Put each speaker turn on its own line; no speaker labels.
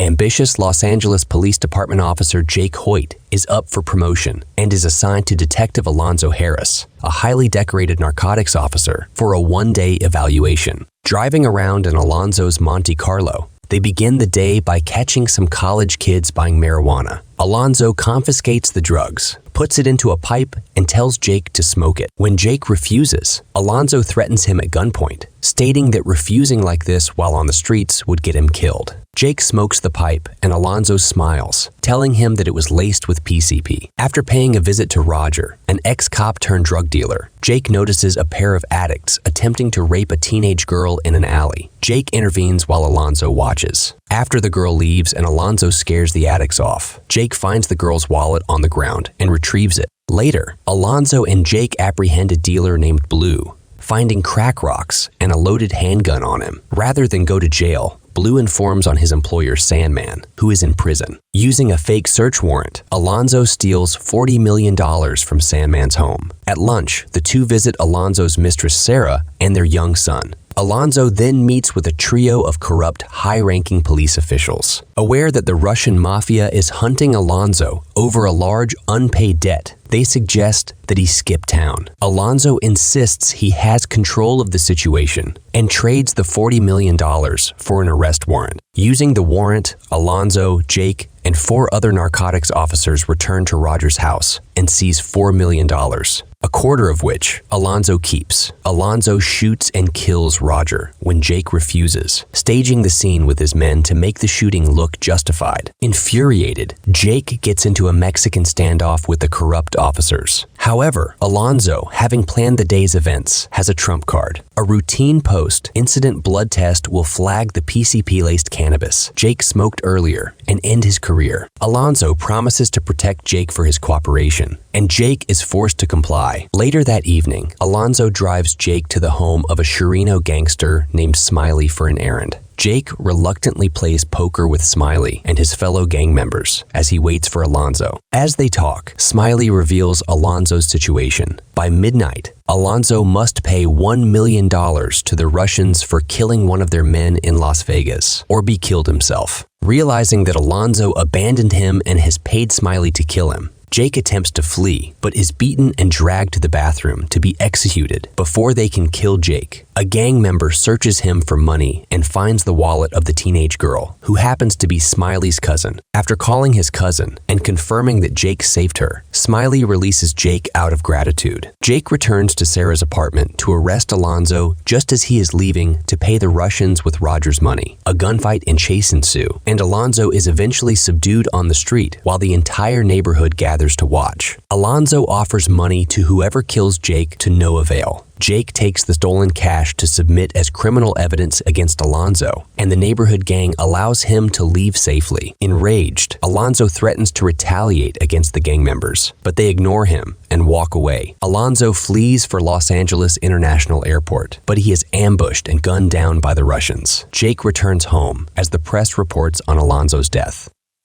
ambitious Los Angeles Police Department officer Jake Hoyt is up for promotion and is assigned to Detective Alonzo Harris, a highly decorated narcotics officer, for a one-day evaluation. Driving around in Alonzo's Monte Carlo, they begin the day by catching some college kids buying marijuana. Alonzo confiscates the drugs, puts it into a pipe, and tells Jake to smoke it. When Jake refuses, Alonzo threatens him at gunpoint, stating that refusing like this while on the streets would get him killed. Jake smokes the pipe, and Alonzo smiles, telling him that it was laced with PCP. After paying a visit to Roger, an ex-cop turned drug dealer, Jake notices a pair of addicts attempting to rape a teenage girl in an alley. Jake intervenes while Alonzo watches. After the girl leaves and Alonzo scares the addicts off, Jake finds the girl's wallet on the ground and retrieves it. Later, Alonzo and Jake apprehend a dealer named Blue, finding crack rocks and a loaded handgun on him. Rather than go to jail, Blue informs on his employer Sandman, who is in prison. Using a fake search warrant, Alonzo steals $40 million from Sandman's home. At lunch, the two visit Alonzo's mistress Sarah and their young son. Alonzo then meets with a trio of corrupt, high-ranking police officials. Aware that the Russian mafia is hunting Alonzo over a large, unpaid debt, they suggest that he skip town. Alonzo insists he has control of the situation and trades the $40 million for an arrest warrant. Using the warrant, Alonzo, Jake, and 4 other narcotics officers return to Roger's house and seize $4 million, a quarter of which Alonzo keeps. Alonzo shoots and kills Roger when Jake refuses, staging the scene with his men to make the shooting look justified. Infuriated, Jake gets into a Mexican standoff with the corrupt officers. However, Alonzo, having planned the day's events, has a trump card. A routine post-incident blood test will flag the PCP-laced cannabis Jake smoked earlier and end his career. Alonzo promises to protect Jake for his cooperation, and Jake is forced to comply. Later that evening, Alonzo drives Jake to the home of a Chirino gangster named Smiley for an errand. Jake reluctantly plays poker with Smiley and his fellow gang members as he waits for Alonzo. As they talk, Smiley reveals Alonzo's situation. By midnight, Alonzo must pay $1 million to the Russians for killing one of their men in Las Vegas, or be killed himself. Realizing that Alonzo abandoned him and has paid Smiley to kill him, Jake attempts to flee, but is beaten and dragged to the bathroom to be executed before they can kill Jake. A gang member searches him for money and finds the wallet of the teenage girl, who happens to be Smiley's cousin. After calling his cousin and confirming that Jake saved her, Smiley releases Jake out of gratitude. Jake returns to Sarah's apartment to arrest Alonzo just as he is leaving to pay the Russians with Roger's money. A gunfight and chase ensue, and Alonzo is eventually subdued on the street while the entire neighborhood gathers to watch. Alonzo offers money to whoever kills Jake to no avail. Jake takes the stolen cash to submit as criminal evidence against Alonzo, and the neighborhood gang allows him to leave safely. Enraged, Alonzo threatens to retaliate against the gang members, but they ignore him and walk away. Alonzo flees for Los Angeles International Airport, but he is ambushed and gunned down by the Russians. Jake returns home as the press reports on Alonzo's death.